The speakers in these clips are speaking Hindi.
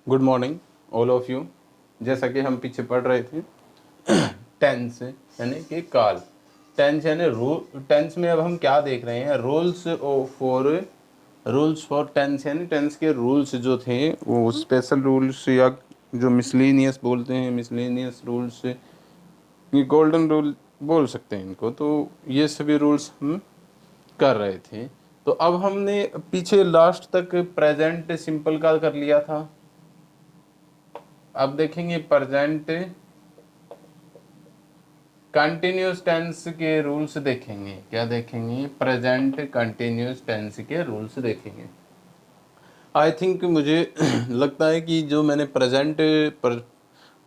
Good morning all of you. जैसा कि हम पीछे पढ़ रहे थे टेंस यानी कि काल। टेंस यानी टेंस में अब हम क्या देख रहे हैं, रूल्स फॉर टेंस यानी टेंस के रूल्स जो थे वो स्पेशल रूल्स या जो मिसलेनियस बोलते हैं, मिसलेनियस रूल्स, ये गोल्डन रूल बोल सकते हैं इनको। तो ये सभी रूल्स हम कर रहे थे। तो अब हमने पीछे लास्ट तक प्रेजेंट सिंपल का कर लिया था। अब देखेंगे प्रेजेंट कंटिन्यूस टेंस के रूल्स देखेंगे। क्या देखेंगे? प्रेजेंट कंटिन्यूस टेंस के रूल्स देखेंगे। आई थिंक मुझे लगता है कि जो मैंने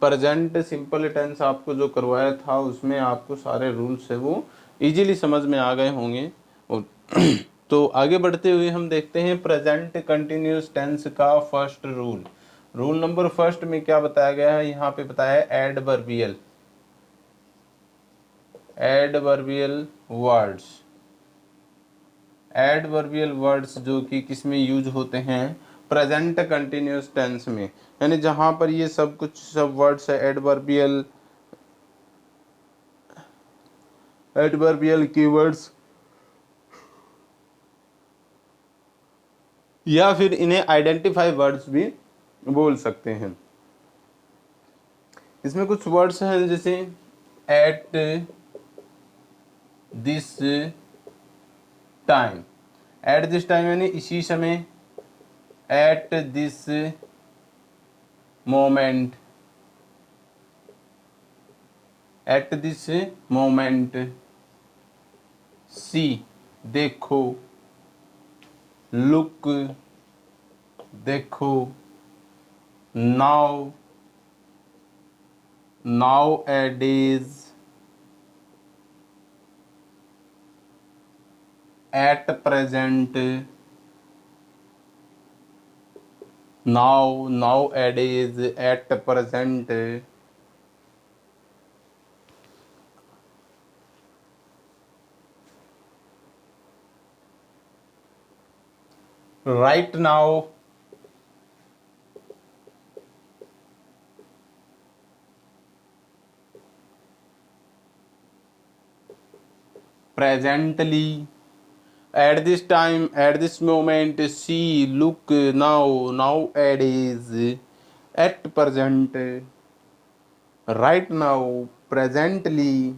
प्रेजेंट सिंपल टेंस आपको जो करवाया था उसमें आपको सारे रूल्स है वो इजीली समझ में आ गए होंगे। और तो आगे बढ़ते हुए हम देखते हैं प्रेजेंट कंटिन्यूस टेंस का first rule. Rule number first में क्या बताया गया है? यहाँ पे बताया है एडवर्बियल वर्ड्स। एडवर्बियल वर्ड्स जो कि किस में यूज होते हैं? प्रेजेंट कंटिन्यूस टेंस में। यानी जहां पर ये सब वर्ड्स है एडवर्बियल कीवर्ड्स, या फिर इन्हें आइडेंटिफाई वर्ड्स भी बोल सकते हैं। इसमें कुछ वर्ड्स हैं जैसे at this time. At this time यानी इसी समय। At this moment, at this moment. See देखो, लुक देखो, now nowadays, at present, nowadays, at present, right now, presently, at this time, at this moment, see, look, now, nowadays, at present, right now, presently,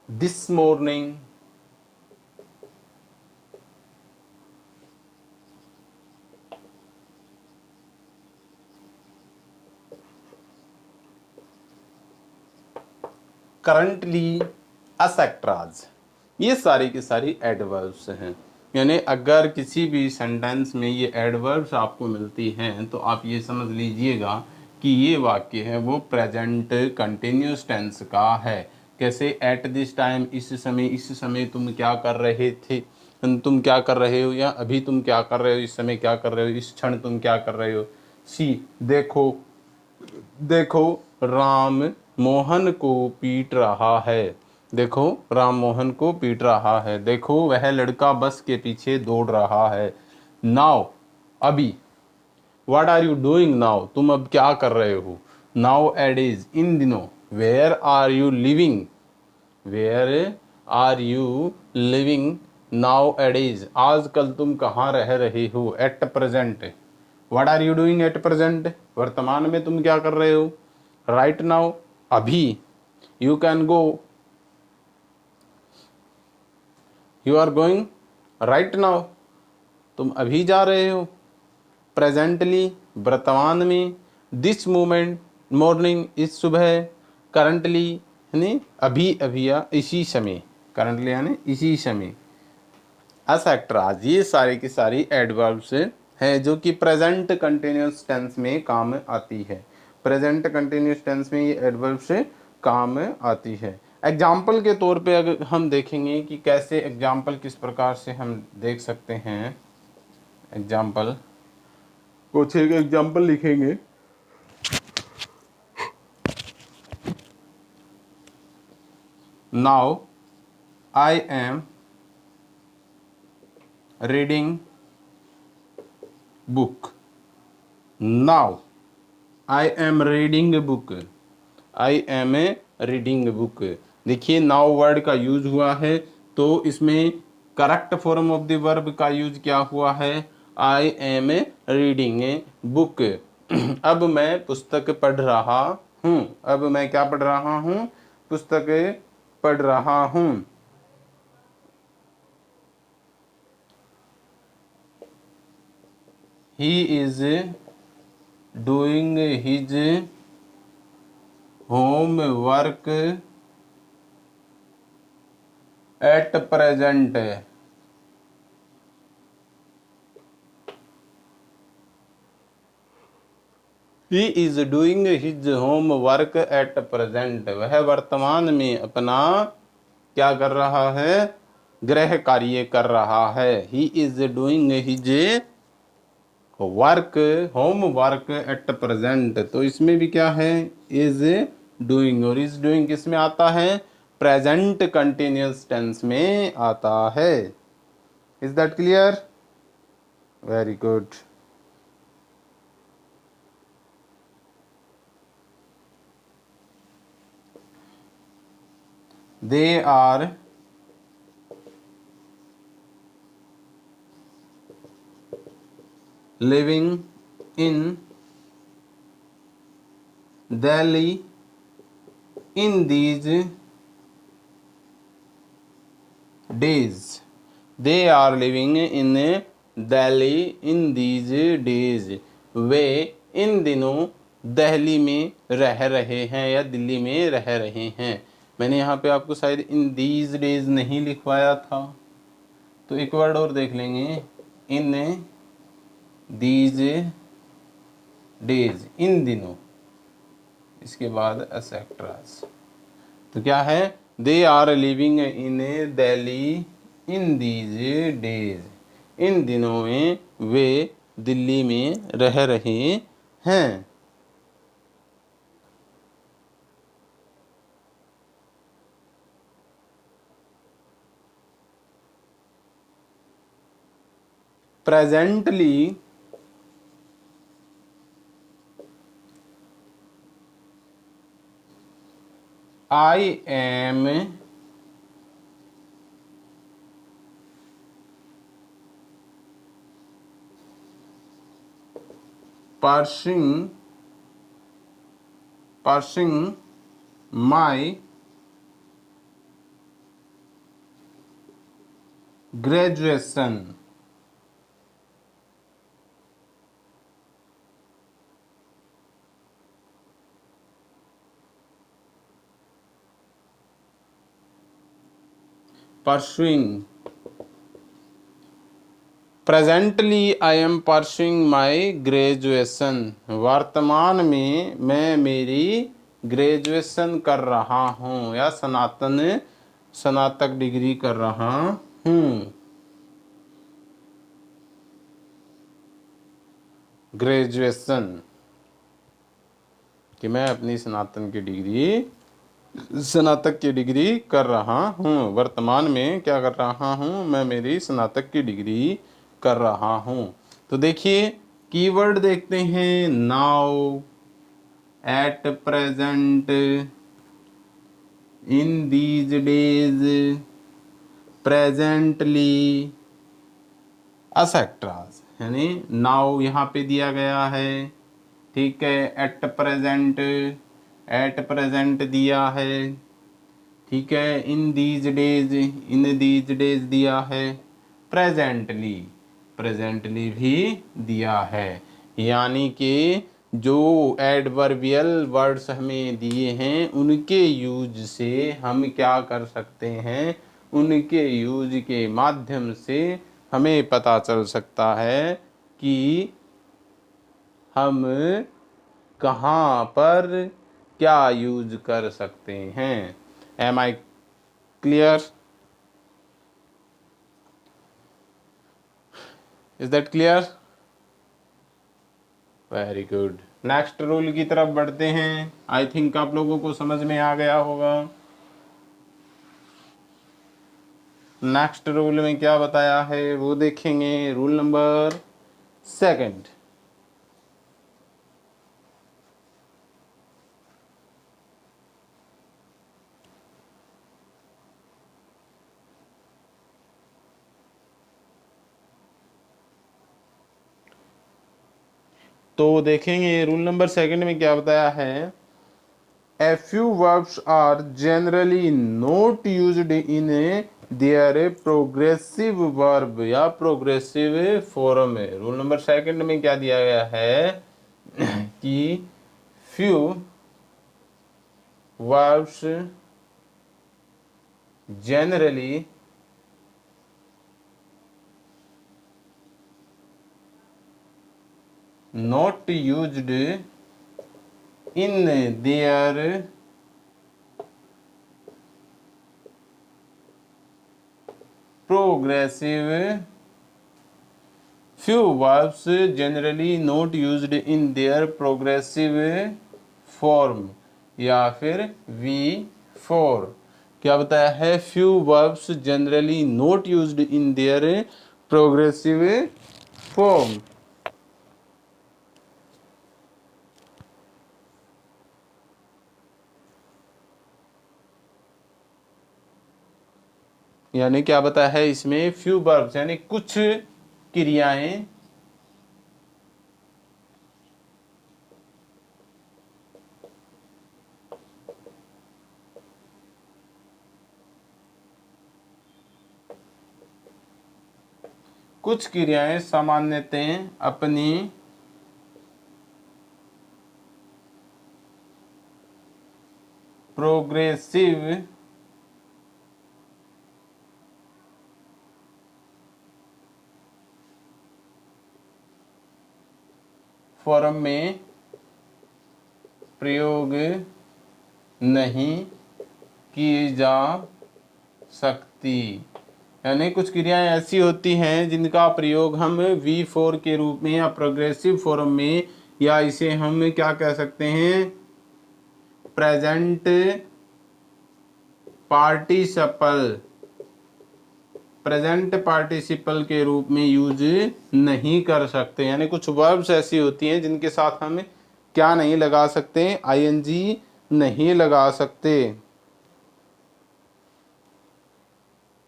this morning, currently, एसेक्ट्राज। ये सारी की सारी एडवर्ब्स हैं। यानी अगर किसी भी सेंटेंस में ये एडवर्ब्स आपको मिलती हैं तो आप ये समझ लीजिएगा कि ये वाक्य है वो प्रेजेंट कंटिन्यूस टेंस का है। कैसे? एट दिस टाइम, इस समय तुम क्या कर रहे थे, तुम क्या कर रहे हो, या अभी तुम क्या कर रहे हो, इस समय क्या कर रहे हो, इस क्षण तुम क्या कर रहे हो। सी देखो, देखो राम मोहन को पीट रहा है। देखो राम मोहन को पीट रहा है। देखो वह लड़का बस के पीछे दौड़ रहा है। नाउ अभी। What are you doing now? तुम अब क्या कर रहे हो? नाउ एडेज इन दिनों। Where are you living? Where are you living nowadays? आजकल तुम कहाँ रह रहे हो? At present. What are you doing at present? वर्तमान में तुम क्या कर रहे हो? राइट नाउ अभी। You can go, you are going right now, तुम अभी जा रहे हो। प्रेजेंटली वर्तमान में। दिस मोमेंट मॉर्निंग इस सुबह। करंटली यानी अभी अभी या इसी समय। करंटली यानी इसी समय। एसेक्ट्राज। ये सारी की सारी एडवर्ब्स हैं जो कि प्रेजेंट कंटिन्यूस टेंस में काम आती है। प्रेजेंट कंटिन्यूस टेंस में ये एडवर्ब्स काम आती है। एग्जाम्पल के तौर पे अगर हम देखेंगे कि कैसे एग्जाम्पल किस प्रकार से हम देख सकते हैं। एग्जाम्पल कुछ एक एग्जाम्पल लिखेंगे। Now I am reading book. Now I am reading book. I am a reading book. देखिए नाउ वर्ड का यूज हुआ है, तो इसमें correct form of the verb का यूज क्या हुआ है? I am a reading a book. अब मैं पुस्तक पढ़ रहा हूँ। अब मैं क्या पढ़ रहा हूँ? पुस्तक पढ़ रहा हूँ। He is doing his home work at present. He is doing his home work at present. वह वर्तमान में अपना क्या कर रहा है? गृह कार्य कर रहा है। He is doing his work home work at present. तो इसमें भी क्या है? Is doing. और इज डूइंग किस में आता है? प्रेजेंट कंटिन्यूअस टेंस में आता है। Is that clear? Very good. They are living in Delhi in these days। they are living in Delhi in these days। वे इन दिनों दिल्ली में रह रहे हैं या दिल्ली में रह रहे हैं। मैंने यहाँ पे आपको शायद इन दीज डेज नहीं लिखवाया था, तो एक वर्ड और देख लेंगे, इन दीज डेज, इन दिनों, इसके बाद एसेक्ट्रास। तो क्या है? They are living in Delhi in these days. इन दिनों में वे दिल्ली में रह रहे हैं। Presently I am pursuing my graduation। pursuing, presently I am pursuing my graduation. वर्तमान में मैं मेरी ग्रेजुएशन कर रहा हूँ या स्नातक डिग्री कर रहा हूँ। ग्रेजुएशन कि मैं अपनी स्नातक की डिग्री कर रहा हूँ। वर्तमान में क्या कर रहा हूँ? मैं मेरी स्नातक की डिग्री कर रहा हूँ। तो देखिए कीवर्ड देखते हैं। Now, at present, in these days, presently, एसेक्ट्रास। यानी नाउ यहाँ पे दिया गया है, ठीक है। एट प्रेजेंट दिया है, ठीक है। इन दीज डेज दिया है। प्रेजेंटली भी दिया है। यानी कि जो एडवर्बियल वर्ड्स हमें दिए हैं उनके यूज से हम क्या कर सकते हैं? उनके यूज के माध्यम से हमें पता चल सकता है कि हम कहाँ पर क्या यूज कर सकते हैं। Am I clear? Is that clear? Very good. Next rule की तरफ बढ़ते हैं। आई थिंक आप लोगों को समझ में आ गया होगा। नेक्स्ट रूल में क्या बताया है वो देखेंगे। Rule number 2। तो देखेंगे रूल नंबर 2 में क्या बताया है। A few verbs are generally not used in their progressive verb या progressive form में। रूल नंबर 2 में क्या दिया गया है कि few verbs generally not used in their progressive few verbs generally not used in their progressive form या फिर V4। क्या बताया है। few verbs generally not used in their progressive form। यानी क्या बताया है इसमें, फ्यू वर्ब्स यानी कुछ क्रियाएं सामान्यतः अपनी प्रोग्रेसिव फॉर्म में प्रयोग नहीं की जा सकती। यानी कुछ क्रियाएं ऐसी होती हैं जिनका प्रयोग हम V4 के रूप में या प्रोग्रेसिव फॉर्म में, या इसे हम क्या कह सकते हैं, प्रेजेंट पार्टिसिपल के रूप में यूज नहीं कर सकते। यानी कुछ वर्ब्स ऐसी होती हैं जिनके साथ हम क्या नहीं लगा सकते, ING नहीं लगा सकते।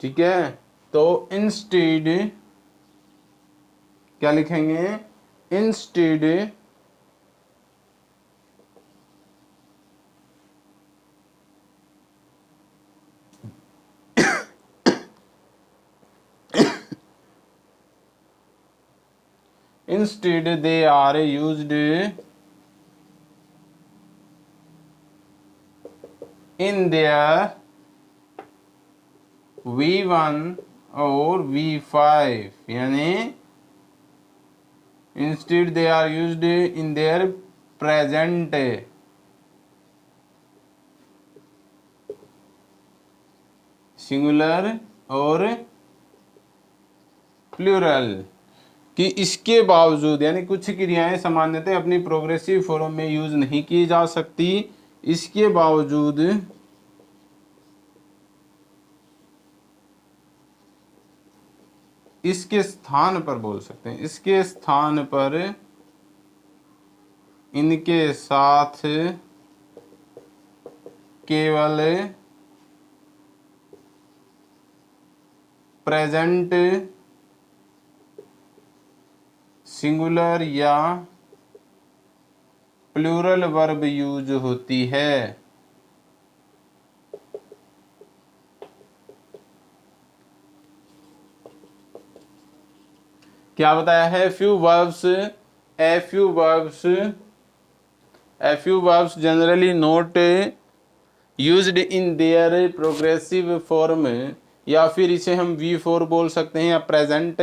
ठीक है, तो इंस्टेड क्या लिखेंगे, instead they are used in their V1 और V5। यानी instead they are used in their present singular और प्लूरल, कि इसके बावजूद यानी कुछ क्रियाएं सामान्यतः अपनी प्रोग्रेसिव फॉर्म में यूज नहीं की जा सकती, इसके बावजूद इसके स्थान पर बोल सकते हैं, इसके स्थान पर इनके साथ केवल प्रेजेंट सिंगुलर या प्लूरल वर्ब यूज होती है। क्या बताया है, a few verbs generally not used in their progressive form, या फिर इसे हम V4 बोल सकते हैं, या प्रेजेंट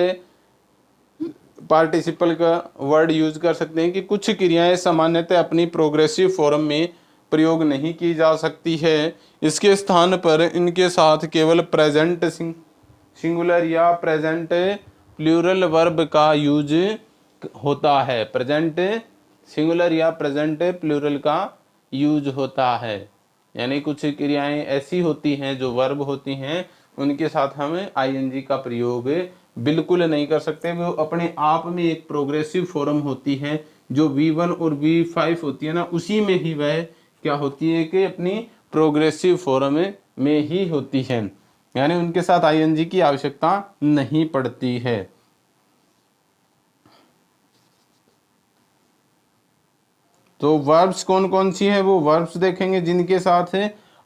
पार्टिसिपल का वर्ड यूज कर सकते हैं कि कुछ क्रियाएं सामान्यतः अपनी प्रोग्रेसिव फॉर्म में प्रयोग नहीं की जा सकती है, इसके स्थान पर इनके साथ केवल प्रेजेंट सिंगुलर या प्रेजेंट प्लूरल वर्ब का यूज होता है। प्रेजेंट सिंगुलर या प्रेजेंट प्लूरल का यूज होता है। यानी कुछ क्रियाएं ऐसी होती हैं जो वर्ब होती हैं, उनके साथ हम आईएनजी का प्रयोग बिल्कुल नहीं कर सकते। वो अपने आप में एक प्रोग्रेसिव फॉर्म होती है, जो V1 और V5 होती है ना, उसी में ही वह क्या होती है कि अपनी प्रोग्रेसिव फॉर्म में ही होती है, यानी उनके साथ आईएनजी की आवश्यकता नहीं पड़ती है। तो वर्ब्स कौन कौन सी है, वो वर्ब्स देखेंगे जिनके साथ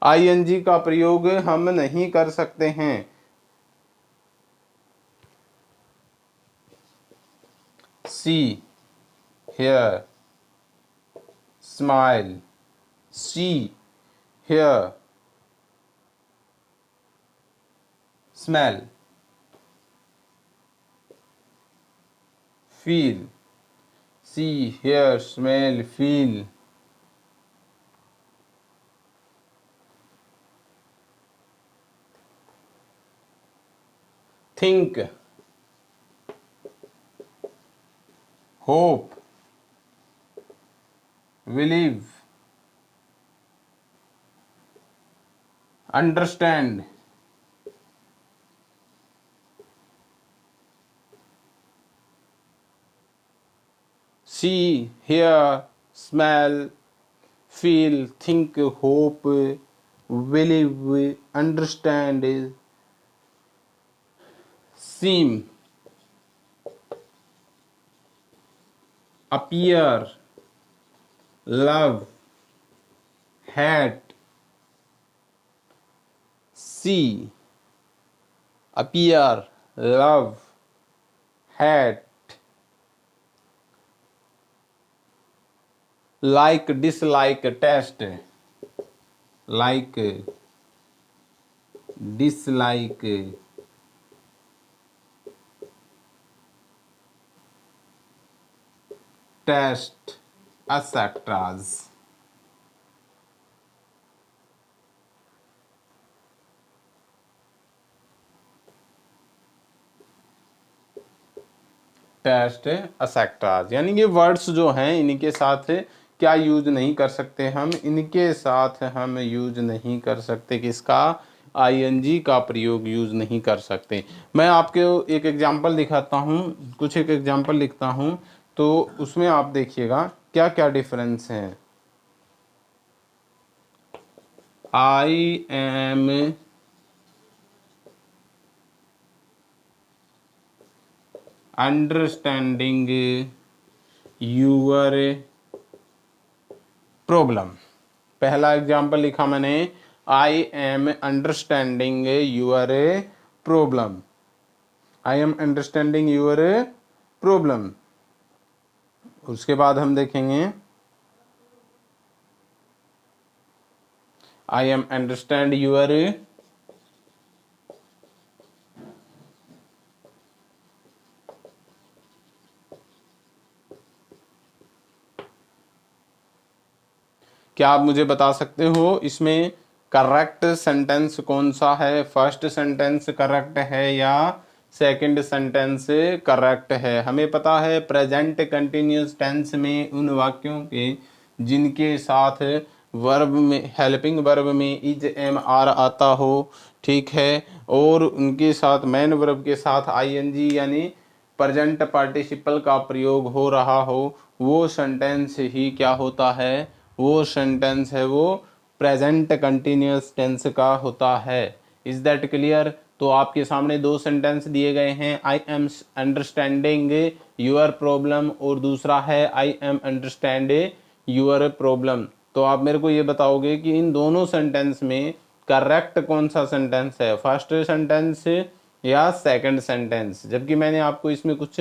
आईएनजी का प्रयोग हम नहीं कर सकते हैं। See, hear, smile, see, hear, smell, feel, see, hear, smell, feel, think, hope, believe, understand, see, hear, smell, feel, think, hope, believe, understand, seem, appear, love, hate, see, appear, love, hate, like, dislike, taste, like, dislike, taste, etc. Taste, etcetera, यानी ये वर्ड्स जो हैं इनके साथ क्या यूज नहीं कर सकते हम, इनके साथ हम यूज नहीं कर सकते, किसका, आईएनजी का प्रयोग यूज नहीं कर सकते। मैं आपको एक एग्जांपल दिखाता हूँ, कुछ एक एग्जांपल लिखता हूँ, तो उसमें आप देखिएगा क्या क्या डिफरेंस है। I am understanding your problem. पहला एग्जाम्पल लिखा मैंने, आई am understanding your problem, I am understanding your problem. उसके बाद हम देखेंगे, आई एम अंडरस्टैंड यूअर क्या आप मुझे बता सकते हो इसमें करेक्ट सेंटेंस कौन सा है, फर्स्ट सेंटेंस करेक्ट है या सेकंड सेंटेंस करेक्ट है। हमें पता है प्रेजेंट कंटिन्यूअस टेंस में उन वाक्यों के जिनके साथ वर्ब में, हेल्पिंग वर्ब में इज एम आर आता हो, ठीक है, और उनके साथ मेन वर्ब के साथ आईएनजी यानी प्रेजेंट पार्टिसिपल का प्रयोग हो रहा हो, वो सेंटेंस ही क्या होता है, वो सेंटेंस है वो प्रेजेंट कंटिन्यूअस टेंस का होता है। Is that clear. तो आपके सामने दो सेंटेंस दिए गए हैं, आई एम अंडरस्टैंडिंग यूअर प्रॉब्लम और दूसरा है I M understand your problem. तो आप मेरे को ये बताओगे कि इन दोनों सेंटेंस में करेक्ट कौन सा सेंटेंस है, फर्स्ट सेंटेंस या सेकंड सेंटेंस। जबकि मैंने आपको इसमें कुछ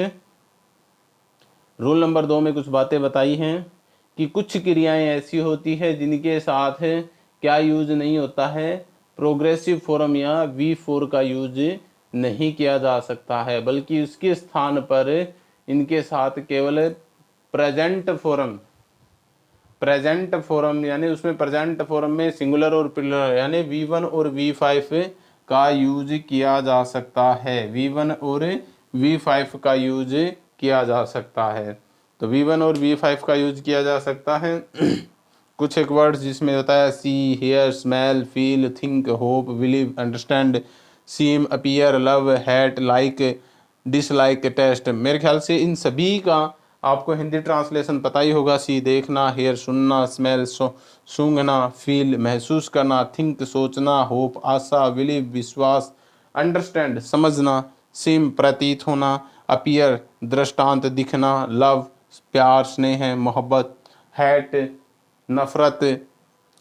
रूल नंबर 2 में कुछ बातें बताई हैं कि कुछ क्रियाएं ऐसी होती है जिनके साथ क्या यूज नहीं होता है, प्रोग्रेसिव फॉर्म या V4 का यूज नहीं किया जा सकता है, बल्कि उसके स्थान पर इनके साथ केवल प्रेजेंट फॉर्म यानी उसमें प्रेजेंट फॉर्म में सिंगुलर और प्लूरल यानी V1 और V5 का यूज किया जा सकता है, V1 और V5 का यूज किया जा सकता है। तो V1 और V5 का यूज किया जा सकता है। कुछ एक वर्ड्स जिसमें होता है see, hear, smell, feel, think, hope, believe, understand, seem, appear, love, hate, like, dislike, taste. मेरे ख्याल से इन सभी का आपको हिंदी ट्रांसलेशन पता ही होगा। सी देखना, हेयर सुनना, स्मेल सूंघना, फील महसूस करना, थिंक सोचना, होप आशा, बिलीव विश्वास, अंडरस्टैंड समझना, सीम प्रतीत होना, अपीयर दृष्टांत दिखना, लव प्यार स्नेह मोहब्बत, हैट नफरत,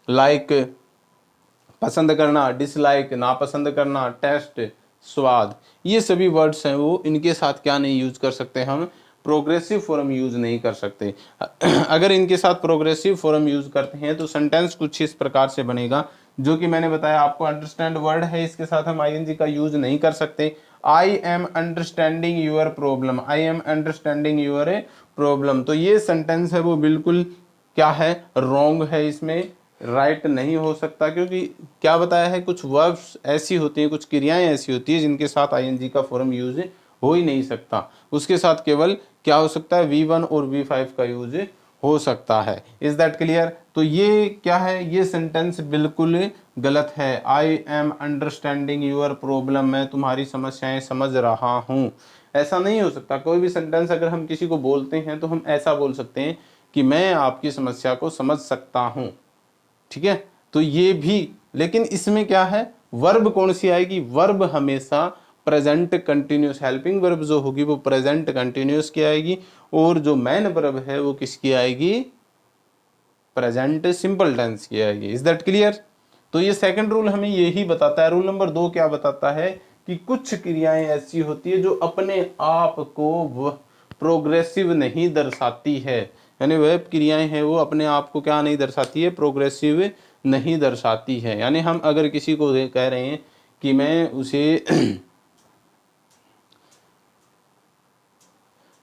लाइक पसंद करना, डिसलाइक नापसंद करना, टेस्ट स्वाद। ये सभी वर्ड्स हैं वो, इनके साथ क्या नहीं यूज कर सकते हम, प्रोग्रेसिव फॉर्म यूज नहीं कर सकते। अगर इनके साथ प्रोग्रेसिव फॉर्म यूज करते हैं तो सेंटेंस कुछ इस प्रकार से बनेगा, जो कि मैंने बताया आपको। अंडरस्टैंड वर्ड है, इसके साथ हम आईएनजी का यूज नहीं कर सकते। I am understanding your problem, I am understanding your problem, तो ये सेंटेंस है वो बिल्कुल क्या है, रॉन्ग है, इसमें राइट नहीं हो सकता। क्योंकि क्या बताया है, कुछ वर्ब्स ऐसी होती हैं, कुछ क्रियाएं ऐसी होती है जिनके साथ आईएनजी का फॉर्म यूज हो ही नहीं सकता। उसके साथ केवल क्या हो सकता है, V1 और V5 का यूज हो सकता है। Is that clear? तो ये क्या है, ये सेंटेंस बिल्कुल गलत है। I am understanding your problem, मैं तुम्हारी समस्याएं समझ रहा हूँ, ऐसा नहीं हो सकता। कोई भी सेंटेंस अगर हम किसी को बोलते हैं तो हम ऐसा बोल सकते हैं कि मैं आपकी समस्या को समझ सकता हूँ, ठीक है। तो ये भी, लेकिन इसमें क्या है, वर्ब कौन सी आएगी, वर्ब हमेशा प्रेजेंट कंटिन्यूस, हेल्पिंग वर्ब जो होगी वो प्रेजेंट कंटिन्यूस की आएगी, और जो मैन वर्ब है वो किसकी आएगी, प्रेजेंट सिंपल टेंस की आएगी। Is that clear? तो ये सेकंड रूल हमें यही बताता है। रूल नंबर 2 क्या बताता है कि कुछ क्रियाएं ऐसी होती है जो अपने आप को प्रोग्रेसिव नहीं दर्शाती है, यानी वह क्रियाएं हैं वो अपने आप को क्या नहीं दर्शाती है, प्रोग्रेसिव नहीं दर्शाती है। यानी हम अगर किसी को कह रहे हैं कि मैं उसे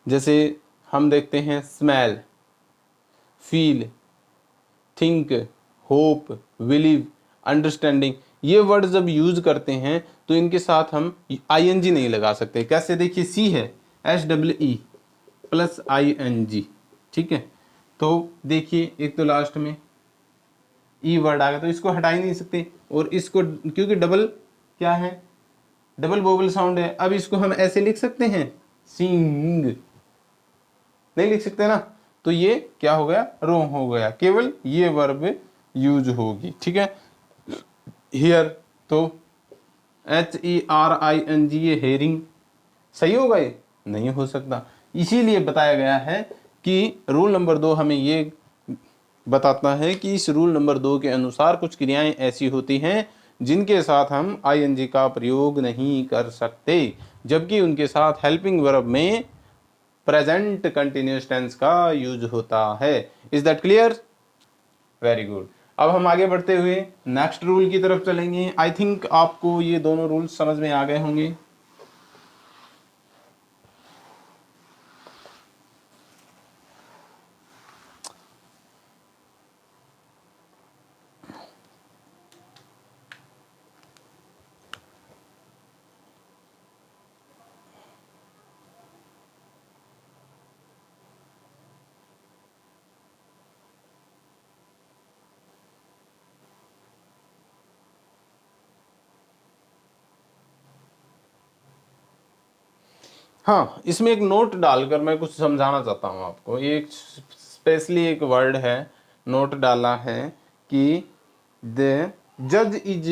जैसे हम देखते हैं smell, feel, think, hope, believe, understanding, ये वर्ड जब यूज करते हैं तो इनके साथ हम आईएनजी नहीं लगा सकते। कैसे, देखिए सी है SEE प्लस ING, ठीक है। तो देखिए एक तो लास्ट में ई वर्ड आ गया तो इसको हटा ही नहीं सकते, और इसको क्योंकि डबल क्या है, डबल वोवल साउंड है। अब इसको हम ऐसे लिख सकते हैं, सिंग, नहीं लिख सकते ना, तो ये क्या हो गया, रॉन्ग हो गया, केवल ये वर्ब यूज होगी, ठीक है। हियर तो HERING, ये हेयरिंग सही होगा, ये नहीं हो सकता। इसीलिए बताया गया है कि रूल नंबर 2 हमें ये बताता है कि इस रूल नंबर 2 के अनुसार कुछ क्रियाएं ऐसी होती हैं जिनके साथ हम ING का प्रयोग नहीं कर सकते, जबकि उनके साथ हेल्पिंग वर्ब में प्रेजेंट कंटिन्यूअस टेंस का यूज होता है। Is that clear? Very good. अब हम आगे बढ़ते हुए नेक्स्ट रूल की तरफ चलेंगे। आई थिंक आपको ये दोनों रूल्स समझ में आ गए होंगे। हाँ, इसमें एक नोट डालकर मैं कुछ समझाना चाहता हूँ आपको। ये एक स्पेशली एक वर्ड है, नोट डाला है कि द जज is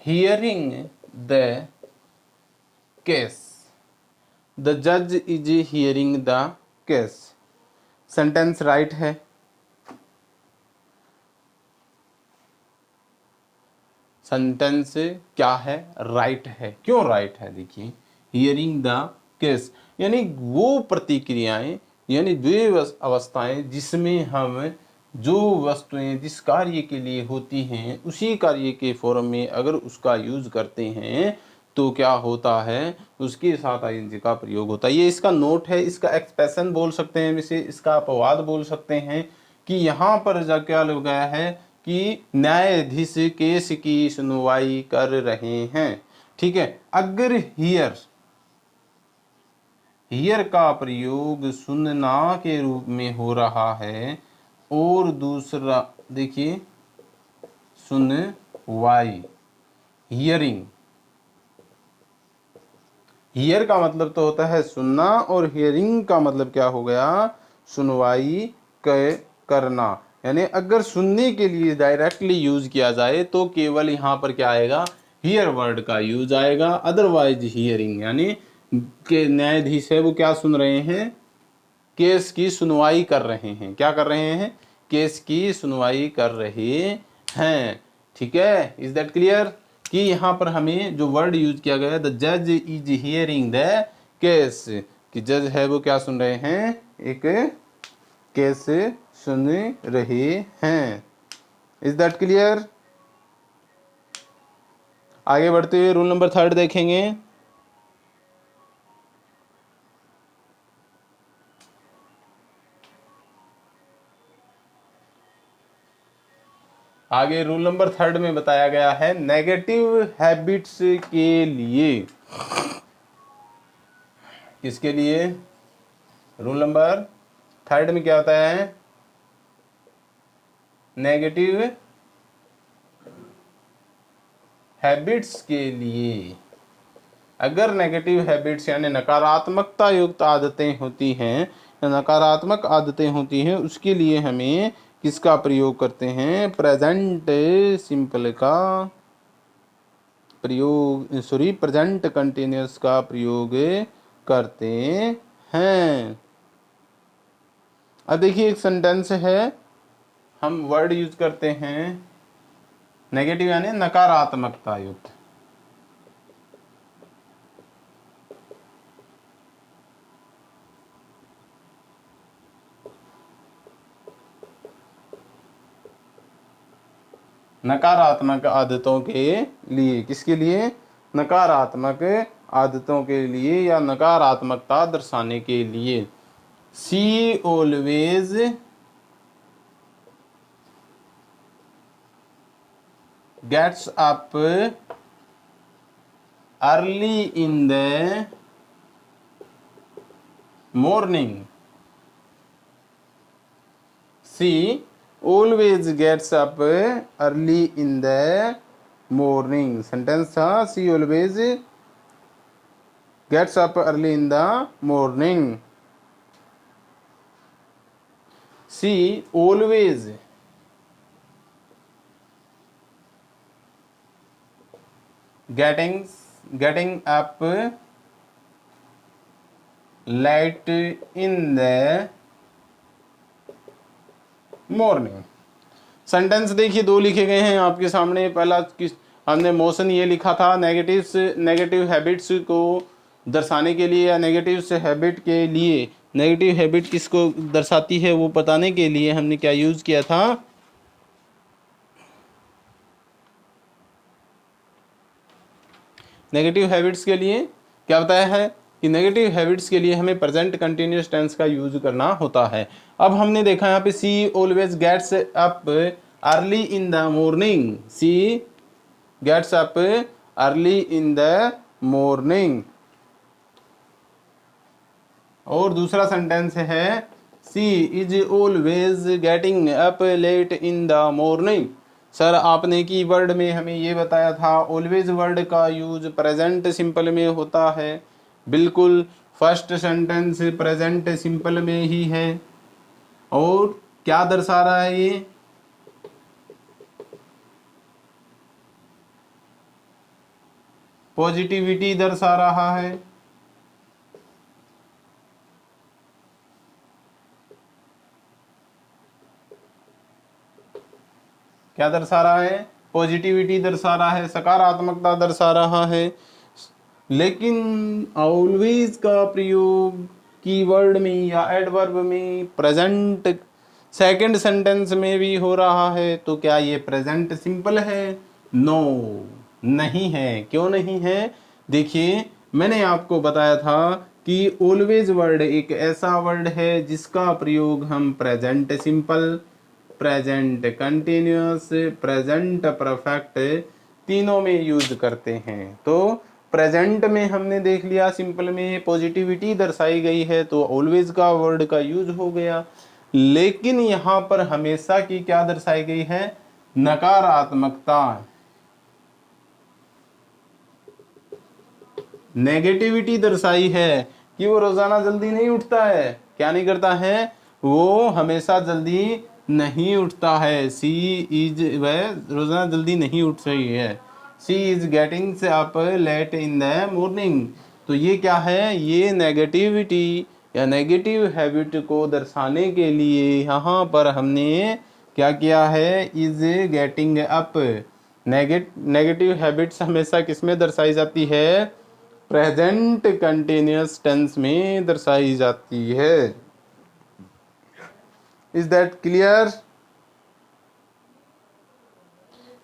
hearing the case, the जज is hearing the case. Sentence right है, सेंटेंस क्या है, राइट है। क्यों राइट है, देखिए हियरिंग द केस यानी वो प्रतिक्रियाएं, यानी वे अवस्थाएं जिसमें हम जो वस्तुएं जिस कार्य के लिए होती हैं उसी कार्य के फॉर्म में अगर उसका यूज करते हैं तो क्या होता है, उसके साथ ING का प्रयोग होता है। ये इसका नोट है, इसका एक्सप्रेशन बोल सकते हैं, इसे इसका अपवाद बोल सकते हैं कि यहाँ पर जा क्या लग गया है कि न्यायाधीश केस की सुनवाई कर रहे हैं। ठीक है। अगर हियर का प्रयोग सुनना के रूप में हो रहा है और दूसरा देखिए सुनवाई, हियरिंग, हियर का मतलब तो होता है सुनना और हियरिंग का मतलब क्या हो गया, सुनवाई करना। यानी अगर सुनने के लिए डायरेक्टली यूज किया जाए तो केवल यहाँ पर क्या आएगा, हियर वर्ड का यूज आएगा, अदरवाइज हियरिंग। यानी के न्यायाधीश है वो क्या सुन रहे हैं, केस की सुनवाई कर रहे हैं। क्या कर रहे हैं, केस की सुनवाई कर रहे हैं। ठीक है, इज दैट क्लियर कि यहाँ पर हमें जो वर्ड यूज किया गया है द जज इज हियरिंग द केस, कि जज है वो क्या सुन रहे हैं, एक केस सुन रहे हैं। Is that clear. आगे बढ़ते हुए रूल नंबर 3 देखेंगे। आगे रूल नंबर 3 में बताया गया है नेगेटिव हैबिट्स के लिए। किसके लिए, रूल नंबर 3 में क्या होता है, नेगेटिव हैबिट्स के लिए। अगर नेगेटिव हैबिट्स यानी नकारात्मकता युक्त आदतें होती हैं, नकारात्मक आदतें होती हैं, उसके लिए हमें किसका प्रयोग करते हैं, प्रेजेंट सिंपल का प्रयोग, सॉरी प्रेजेंट कंटिन्यूअस का प्रयोग करते हैं। अब देखिए एक सेंटेंस है, हम वर्ड यूज करते हैं नेगेटिव यानी नकारात्मकता युक्त। नकारात्मक आदतों के लिए, किसके लिए, नकारात्मक आदतों के लिए या नकारात्मकता दर्शाने के लिए। She always gets up early in the morning. She always gets up early in the morning। सेंटेंस था she always gets up early in the morning। she always getting up late in the morning. Sentence देखिए दो लिखे गए हैं आपके सामने। पहला किस हमने मोशन ये लिखा था नेगेटिव हैबिट्स को दर्शाने के लिए या नेगेटिव से हैबिट के लिए, नेगेटिव हैबिट किसको दर्शाती है वो बताने के लिए हमने क्या यूज किया था, नेगेटिव हैबिट्स के लिए क्या बताया है कि नेगेटिव हैबिट्स के लिए हमें प्रेजेंट कंटिन्यूअस टेंस का यूज करना होता है। अब हमने देखा यहाँ पे she always gets up early in the morning, she gets up early in the morning. और दूसरा सेंटेंस है she is always getting up late in the morning. Sir आपने की वर्ड में हमें ये बताया था ऑलवेज वर्ड का यूज प्रेजेंट सिंपल में होता है। बिल्कुल, फर्स्ट सेंटेंस प्रेजेंट सिंपल में ही है। और क्या दर्शा रहा है ये, पॉजिटिविटी दर्शा रहा है। क्या दर्शा रहा है, पॉजिटिविटी दर्शा रहा है, सकारात्मकता दर्शा रहा है। लेकिन ऑलवेज का प्रयोग कीवर्ड में या एडवर्ब में प्रेजेंट सेकंड सेंटेंस में भी हो रहा है, तो क्या ये प्रेजेंट सिंपल है? नो, नहीं है। क्यों नहीं है? देखिए मैंने आपको बताया था कि ऑलवेज वर्ड एक ऐसा वर्ड है जिसका प्रयोग हम present simple, present continuous, present perfect तीनों में यूज करते हैं। तो प्रेजेंट में हमने देख लिया, सिंपल में पॉजिटिविटी दर्शाई गई है तो ऑलवेज का वर्ड का यूज हो गया। लेकिन यहाँ पर हमेशा की क्या दर्शाई गई है, नकारात्मकता, नेगेटिविटी दर्शाई है कि वो रोजाना जल्दी नहीं उठता है। क्या नहीं करता है, वो हमेशा जल्दी नहीं उठता है। सी इज, वह रोजाना जल्दी नहीं उठ रही है। She is getting up late in the morning. तो ये क्या है, ये नेगेटिविटी या नेगेटिव हैबिट को दर्शाने के लिए यहाँ पर हमने क्या किया है, is getting up. Negative habits हमेशा किस में दर्शाई जाती है, प्रेजेंट कंटिन्यूअस टेंस में दर्शाई जाती है। Is that clear?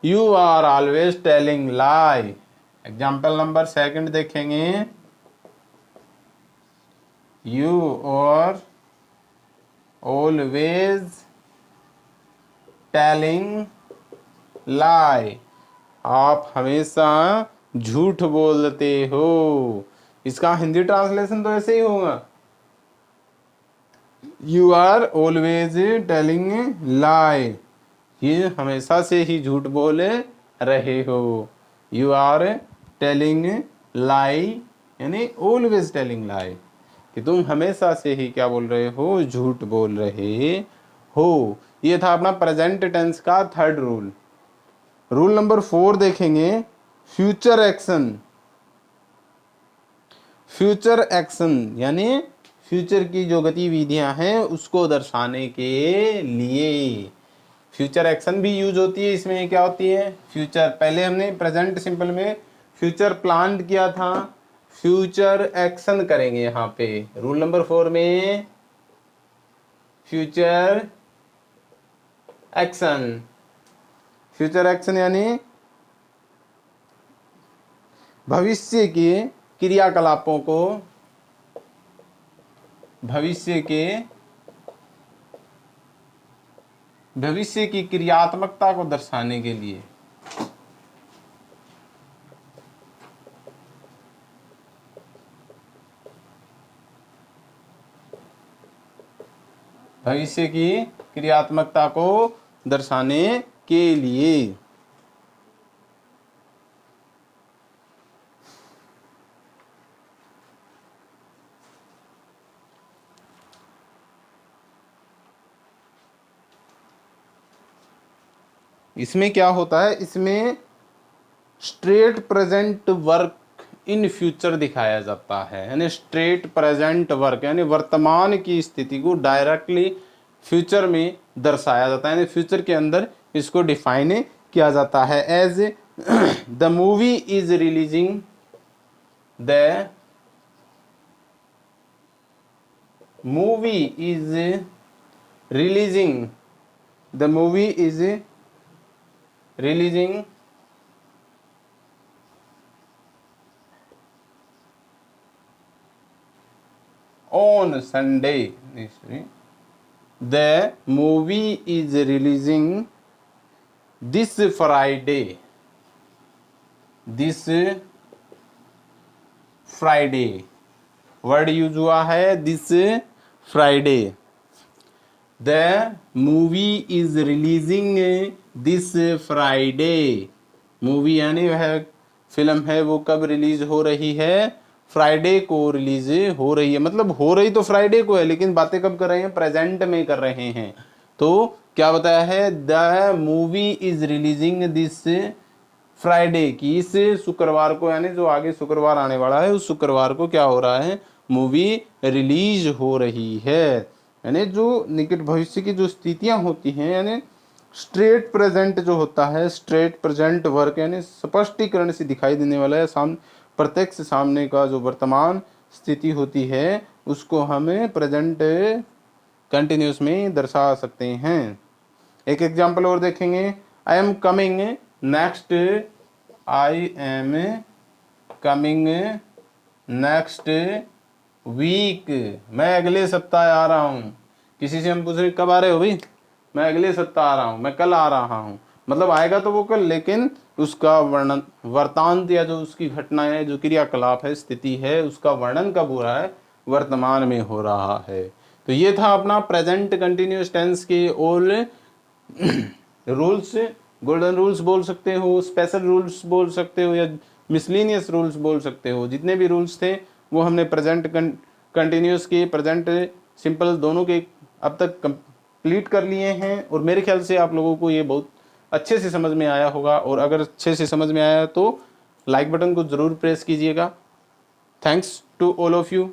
You are always telling lie. Example number second देखेंगे। You are always telling lie, आप हमेशा झूठ बोलते हो। इसका हिंदी ट्रांसलेशन तो ऐसे ही होगा, you are always telling lie, ये हमेशा से ही झूठ बोल रहे हो। यू आर टेलिंग लाई यानी ऑलवेज टेलिंग लाई, कि तुम हमेशा से ही क्या बोल रहे हो, झूठ बोल रहे हो। ये था अपना प्रेजेंट टेंस का थर्ड रूल। रूल नंबर 4 देखेंगे, फ्यूचर एक्शन। फ्यूचर एक्शन यानी फ्यूचर की जो गतिविधियां हैं उसको दर्शाने के लिए फ्यूचर एक्शन भी यूज होती है। इसमें क्या होती है, फ्यूचर, पहले हमने प्रेजेंट सिंपल में फ्यूचर प्लान किया था, फ्यूचर एक्शन करेंगे यहाँ पे रूल नंबर 4 में, फ्यूचर एक्शन। फ्यूचर एक्शन यानी भविष्य के क्रियाकलापों को, भविष्य की क्रियात्मकता को दर्शाने के लिए। भविष्य की क्रियात्मकता को दर्शाने के लिए। इसमें क्या होता है, इसमें straight present work in future दिखाया जाता है, यानी स्ट्रेट प्रेजेंट वर्क यानी वर्तमान की स्थिति को डायरेक्टली फ्यूचर में दर्शाया जाता है, यानी फ्यूचर के अंदर इसको डिफाइन किया जाता है। As the movie is releasing, the movie is releasing, the movie is releasing on Sunday. The movie is releasing this Friday. This Friday. Word use हुआ है this Friday. The movie is releasing this Friday. Movie यानी वह फिल्म है वो कब रिलीज हो रही है, फ्राइडे को रिलीज हो रही है। मतलब हो रही तो फ्राइडे को है, लेकिन बातें कब कर रहे हैं, प्रेजेंट में कर रहे हैं। तो क्या बताया है, the movie is releasing this Friday, की इस शुक्रवार को, यानी जो आगे शुक्रवार आने वाला है उस शुक्रवार को क्या हो रहा है, मूवी रिलीज हो रही है। यानी जो निकट भविष्य की जो स्थितियां होती हैं, यानी स्ट्रेट प्रेजेंट जो होता है, स्ट्रेट प्रेजेंट वर्क यानी स्पष्टीकरण से दिखाई देने वाला है, प्रत्यक्ष सामने का जो वर्तमान स्थिति होती है उसको हमें प्रेजेंट कंटिन्यूस में दर्शा सकते हैं। एक एग्जांपल और देखेंगे, I am coming next, I am coming next week, मैं अगले सप्ताह आ रहा हूँ। किसी से हम पूछ रहे कब आ रहे हो भाई, मैं अगले सप्ताह आ रहा हूँ, मैं कल आ रहा हूँ। मतलब आएगा तो वो कल, लेकिन उसका वर्णन, वर्तांत या जो उसकी घटना है, जो क्रियाकलाप है, स्थिति है, उसका वर्णन कब हो रहा है, वर्तमान में हो रहा है। तो ये था अपना प्रेजेंट कंटिन्यूअस टेंस के ऑल रूल्स। गोल्डन रूल्स बोल सकते हो, स्पेशल रूल्स बोल सकते हो, या मिसलिनियस रूल्स बोल सकते हो। जितने भी रूल्स थे वो हमने प्रेजेंट कंटिन्यूअस के, प्रेजेंट सिंपल दोनों के अब तक कंप्लीट कर लिए हैं। और मेरे ख्याल से आप लोगों को ये बहुत अच्छे से समझ में आया होगा। और अगर अच्छे से समझ में आया तो लाइक बटन को ज़रूर प्रेस कीजिएगा। Thanks to all of you.